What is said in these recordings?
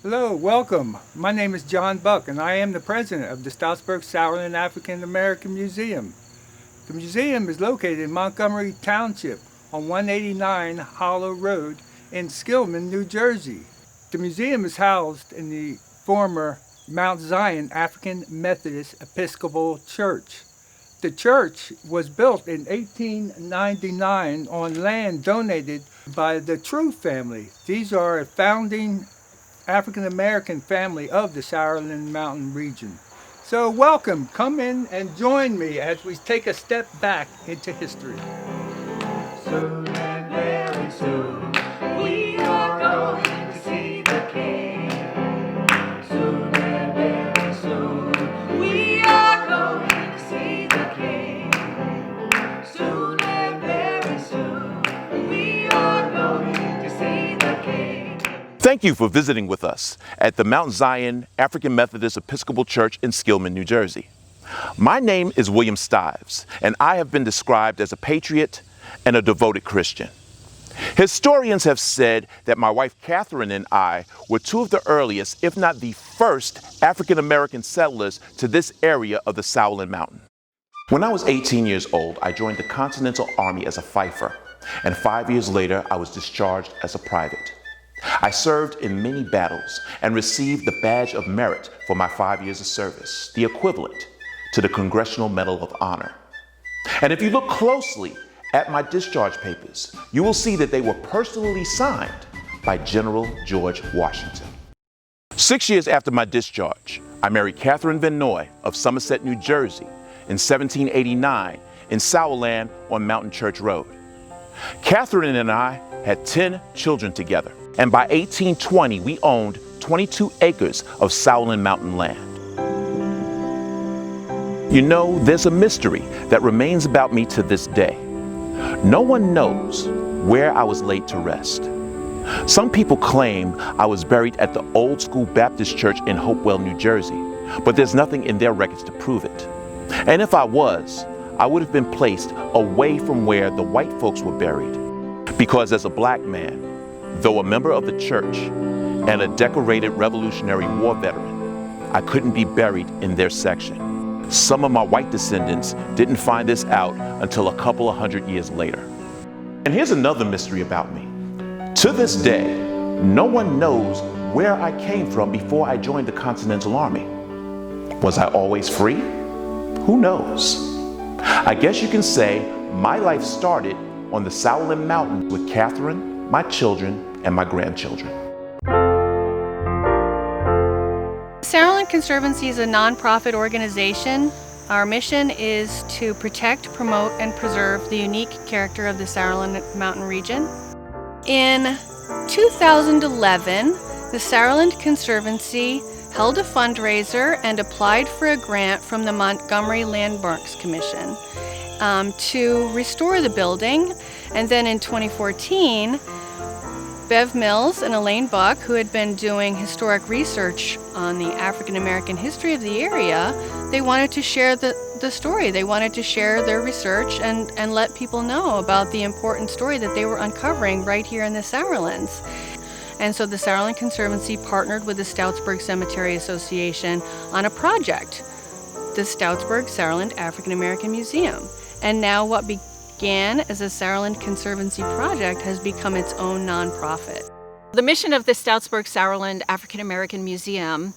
Hello, welcome. My name is John Buck, and I am the president of the Stoutsburg Sourland African American Museum. The museum is located in Montgomery Township on 189 Hollow Road in Skillman, New Jersey. The museum is housed in the former Mount Zion African Methodist Episcopal Church. The church was built in 1899 on land donated by the True family. These are a founding African American family of the Sourland Mountain Region. So welcome, come in and join me as we take a step back into history. Soon and very soon, we are going to see the King. Soon and very soon, we are going to see the King. Soon and very soon, we are going to see the King. Thank you for visiting with us at the Mount Zion African Methodist Episcopal Church in Skillman, New Jersey. My name is William Stives, and I have been described as a patriot and a devoted Christian. Historians have said that my wife Catherine and I were two of the earliest, if not the first, African American settlers to this area of the Sourland Mountain. When I was 18 years old, I joined the Continental Army as a fifer, and 5 years later, I was discharged as a private. I served in many battles and received the Badge of Merit for my 5 years of service, the equivalent to the Congressional Medal of Honor. And if you look closely at my discharge papers, you will see that they were personally signed by General George Washington. 6 years after my discharge, I married Catherine Van Noy of Somerset, New Jersey in 1789 in Sourland on Mountain Church Road. Catherine and I had 10 children together, and by 1820 we owned 22 acres of Sourland Mountain land. You know, there's a mystery that remains about me to this day. No one knows where I was laid to rest. Some people claim I was buried at the Old School Baptist Church in Hopewell, New Jersey, but there's nothing in their records to prove it. And if I was, I would have been placed away from where the white folks were buried. Because as a black man, though a member of the church and a decorated Revolutionary War veteran, I couldn't be buried in their section. Some of my white descendants didn't find this out until a couple of hundred years later. And here's another mystery about me. To this day, no one knows where I came from before I joined the Continental Army. Was I always free? Who knows? I guess you can say my life started on the Sourland Mountain with Catherine, my children, and my grandchildren. Sourland Conservancy is a nonprofit organization. Our mission is to protect, promote, and preserve the unique character of the Sourland Mountain Region. In 2011, the Sourland Conservancy held a fundraiser and applied for a grant from the Montgomery Landmarks Commission to restore the building. And then in 2014, Bev Mills and Elaine Buck, who had been doing historic research on the African American history of the area, they wanted to share the story. They wanted to share their research and let people know about the important story that they were uncovering right here in the Sourlands. And so the Sourland Conservancy partnered with the Stoutsburg Cemetery Association on a project, the Stoutsburg Sourland African American Museum. And now what began as a Sourland Conservancy project has become its own nonprofit. The mission of the Stoutsburg Sourland African American Museum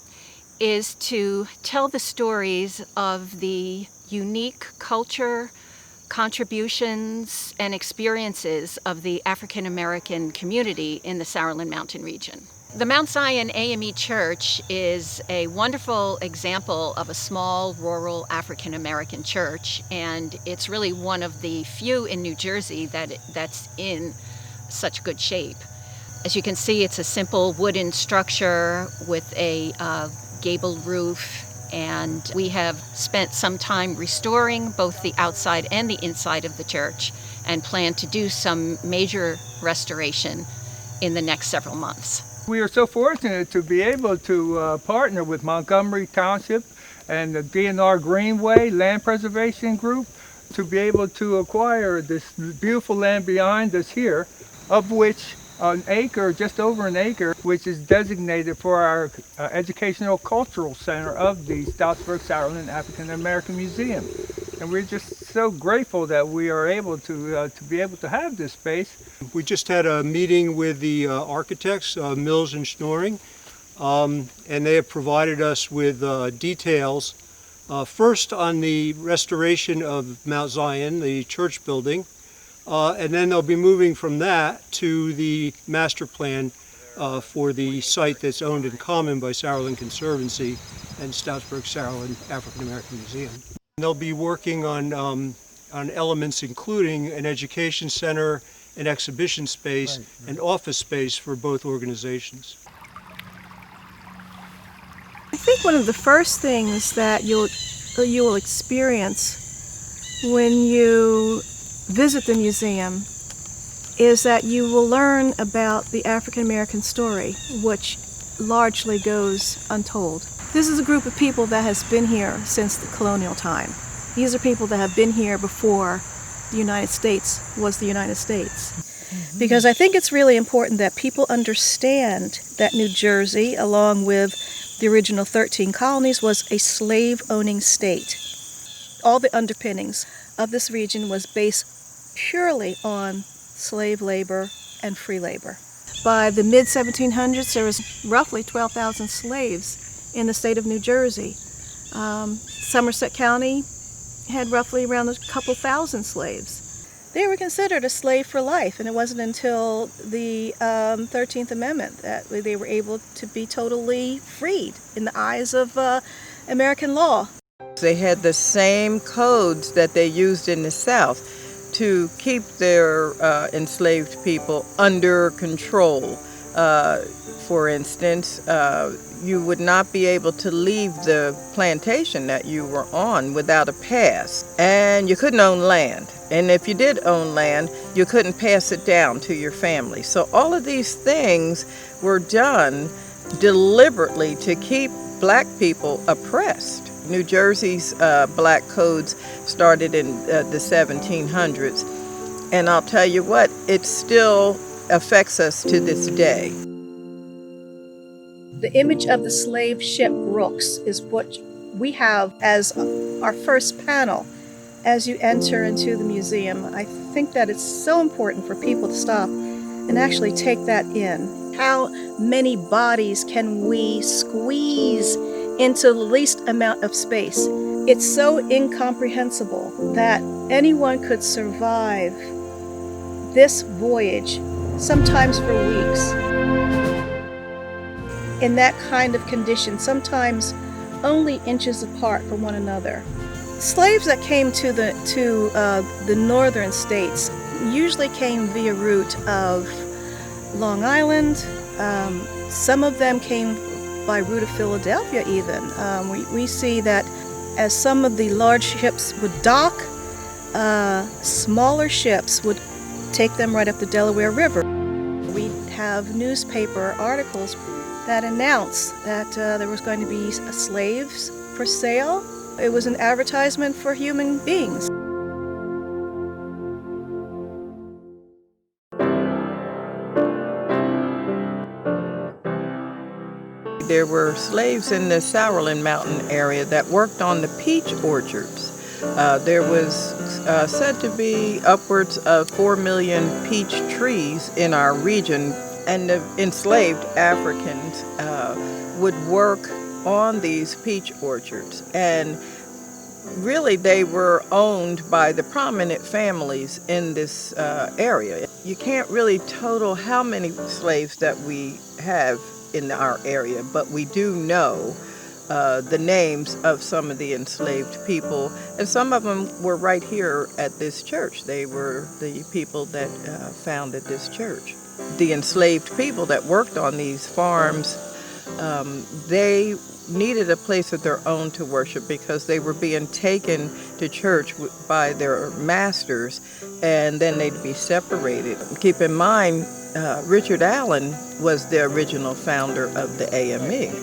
is to tell the stories of the unique culture, contributions, and experiences of the African American community in the Sourland Mountain Region. The Mount Zion AME Church is a wonderful example of a small rural African American church, and it's really one of the few in New Jersey that's in such good shape. As you can see, it's a simple wooden structure with a gabled roof, and we have spent some time restoring both the outside and the inside of the church and plan to do some major restoration in the next several months. We are so fortunate to be able to partner with Montgomery Township and the DNR Greenway Land Preservation Group to be able to acquire this beautiful land behind us here, of which an acre, just over an acre, which is designated for our educational cultural center of the Stoutsburg Sourland African American Museum. And we're just so grateful that we are able to be able to have this space. We just had a meeting with the architects, Mills and Schnoring, and they have provided us with details. First on the restoration of Mount Zion, the church building, and then they'll be moving from that to the master plan for the site that's owned in common by Sourland Conservancy and Stoutsburg Sourland African American Museum. They'll be working on elements including an education center, an exhibition space, and office space for both organizations. I think one of the first things that you will experience when you visit the museum is that you will learn about the African American story, which largely goes untold. This is a group of people that has been here since the colonial time. These are people that have been here before the United States was the United States. Because I think it's really important that people understand that New Jersey, along with the original 13 colonies, was a slave-owning state. All the underpinnings of this region was based purely on slave labor and free labor. By the mid-1700s, there was roughly 12,000 slaves in the state of New Jersey. Somerset County had roughly around a couple thousand slaves. They were considered a slave for life, and it wasn't until the 13th Amendment that they were able to be totally freed in the eyes of American law. They had the same codes that they used in the South to keep their enslaved people under control. For instance, you would not be able to leave the plantation that you were on without a pass, and you couldn't own land. And if you did own land, you couldn't pass it down to your family. So all of these things were done deliberately to keep black people oppressed. New Jersey's black codes started in the 1700s, and I'll tell you what, it still affects us to this day. The image of the slave ship Brooks is what we have as our first panel as you enter into the museum. I think that it's so important for people to stop and actually take that in. How many bodies can we squeeze into the least amount of space? It's so incomprehensible that anyone could survive this voyage, sometimes for weeks, in that kind of condition, sometimes only inches apart from one another. Slaves that came to the northern states usually came via route of Long Island. Some of them came by route of Philadelphia even. We see that as some of the large ships would dock, smaller ships would take them right up the Delaware River. We have newspaper articles that announced that there was going to be slaves for sale. It was an advertisement for human beings. There were slaves in the Sourland Mountain area that worked on the peach orchards. There was said to be upwards of 4 million peach trees in our region, and the enslaved Africans would work on these peach orchards, and really they were owned by the prominent families in this area. You can't really total how many slaves that we have in our area, but we do know the names of some of the enslaved people, and some of them were right here at this church. They were the people that founded this church. The enslaved people that worked on these farms, they needed a place of their own to worship because they were being taken to church by their masters, and then they'd be separated. Keep in mind, Richard Allen was the original founder of the AME,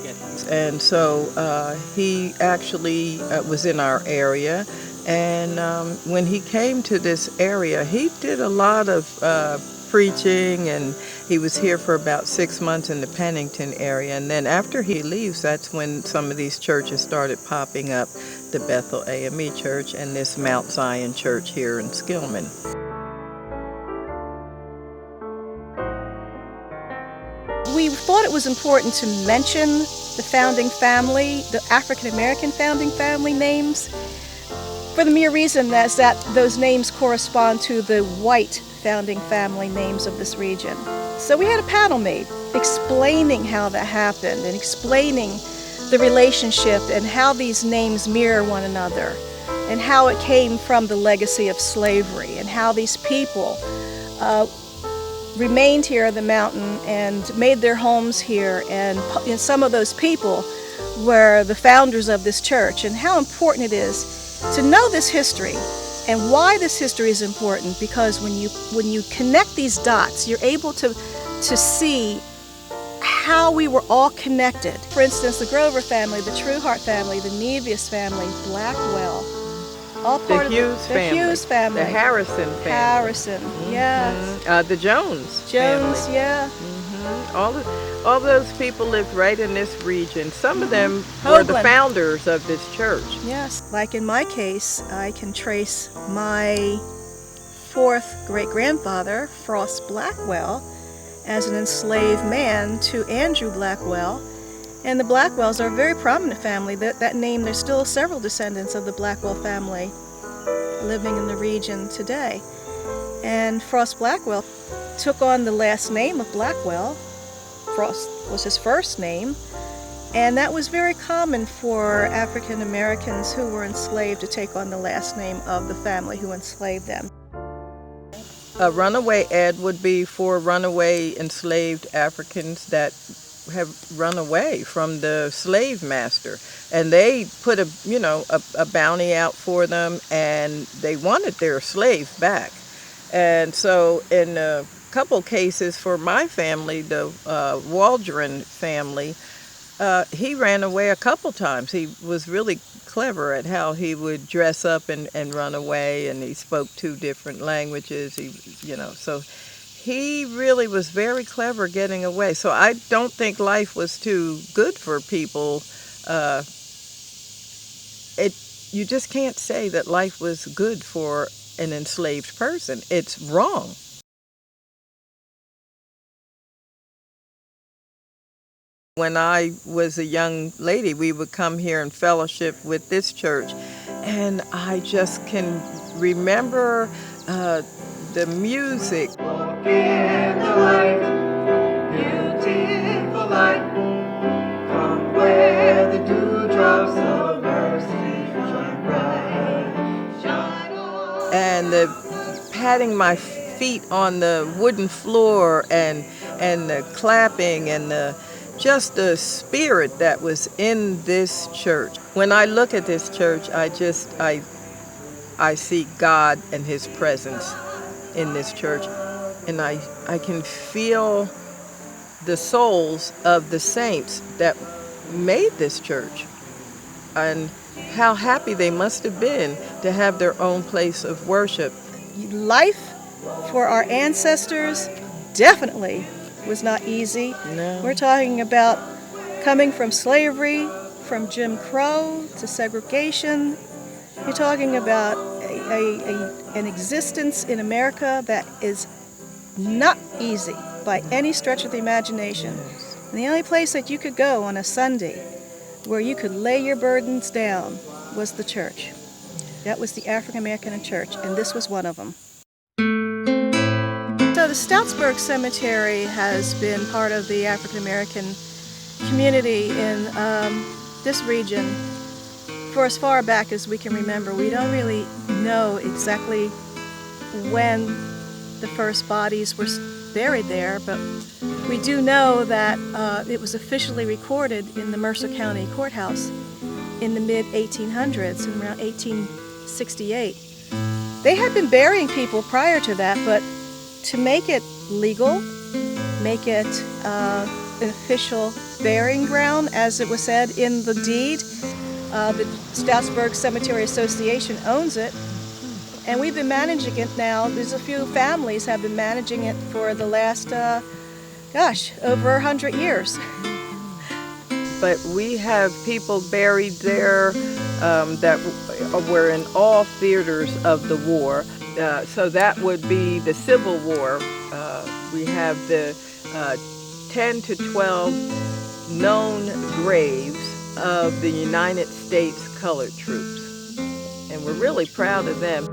and so he actually was in our area, and when he came to this area, he did a lot of preaching, and he was here for about 6 months in the Pennington area. And then after he leaves, that's when some of these churches started popping up, the Bethel AME Church and this Mount Zion Church here in Skillman. We thought it was important to mention the founding family, the African American founding family names, for the mere reason that those names correspond to the white founding family names of this region. So we had a panel made explaining how that happened and explaining the relationship and how these names mirror one another and how it came from the legacy of slavery and how these people remained here in the mountain and made their homes here, and some of those people were the founders of this church, and how important it is to know this history and why this history is important, because when you connect these dots, you're able to see how we were all connected. For instance, the Grover family, the Trueheart family, the Nevius family, Blackwell, all part of the Hughes family, the Harrison family. Harrison, yeah. The Jones family. Yeah. All those people lived right in this region. Some of them were the founders of this church. Yes, like in my case, I can trace my fourth great-grandfather, Frost Blackwell, as an enslaved man to Andrew Blackwell. And the Blackwells are a very prominent family. That name, there's still several descendants of the Blackwell family living in the region today. And Frost Blackwell took on the last name of Blackwell. Frost was his first name, and that was very common for African Americans who were enslaved to take on the last name of the family who enslaved them. A runaway ad would be for runaway enslaved Africans that have run away from the slave master, and they put a bounty out for them, and they wanted their slave back. And so in a couple cases for my family, the Waldron family, he ran away a couple times. He was really clever at how he would dress up and run away, and he spoke 2 different languages. So he really was very clever getting away. So I don't think life was too good for people. You just can't say that life was good for an enslaved person. It's wrong. When I was a young lady, we would come here and fellowship with this church, and I just can remember the music. Walk in the light, beautiful light. Come where the dewdrops of mercy shine bright. Shine on. And the patting my feet on the wooden floor, and the clapping, and just the spirit that was in this church. When I look at this church, I see God and His presence in this church, and I can feel the souls of the saints that made this church, and how happy they must have been to have their own place of worship. Life for our ancestors definitely was not easy. No. We're talking about coming from slavery, from Jim Crow to segregation. You're talking about an existence in America that is not easy by any stretch of the imagination. And the only place that you could go on a Sunday where you could lay your burdens down was the church. That was the African American church, and this was one of them. So the Stoutsburg Cemetery has been part of the African American community in this region for as far back as we can remember. We don't really know exactly when the first bodies were buried there, but we do know that it was officially recorded in the Mercer County Courthouse in the mid-1800s, in around 1868. They had been burying people prior to that, but to make it legal, make it an official burying ground, as it was said in the deed, the Stoutsburg Cemetery Association owns it, And we've been managing it now. There's a few families have been managing it for the last, over 100 years. But we have people buried there that were in all theaters of the war. So that would be the Civil War. We have the 10 to 12 known graves of the United States colored troops. And we're really proud of them.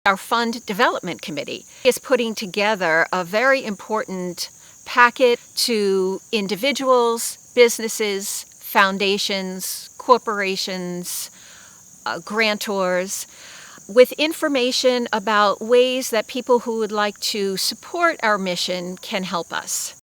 Our Fund Development Committee is putting together a very important packet to individuals, businesses, foundations, corporations, grantors, with information about ways that people who would like to support our mission can help us.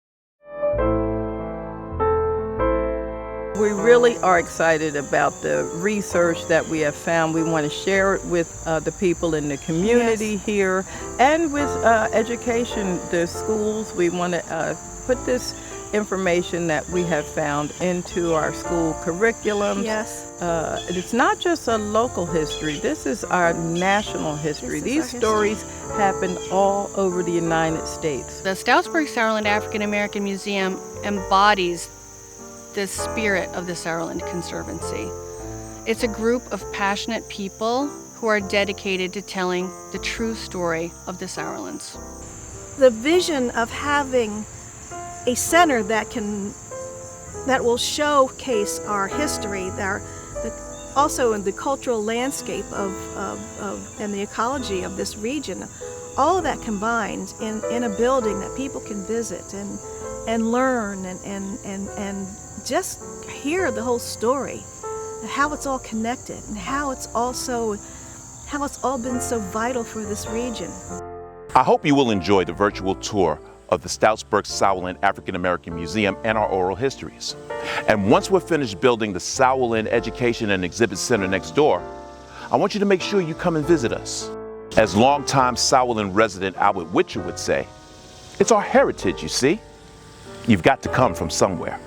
We really are excited about the research that we have found. We want to share it with the people in the community here and with education, the schools. We want to put this information that we have found into our school curriculums. Yes. It's not just a local history. This is our national history. These stories happen all over the United States. The Stoutsburg Sourland African American Museum embodies the spirit of the Sourland Conservancy. It's a group of passionate people who are dedicated to telling the true story of the Sourlands. The vision of having a center that will showcase our history, also in the cultural landscape and the ecology of this region, all of that combined in a building that people can visit and learn and just hear the whole story, how it's all connected, and how it's all been so vital for this region. I hope you will enjoy the virtual tour of the Stoutsburg Sourland African American Museum and our oral histories. And once we're finished building the Sourland Education and Exhibit Center next door, I want you to make sure you come and visit us. As longtime Sourland resident Albert Witcher would say, it's our heritage, you see. You've got to come from somewhere.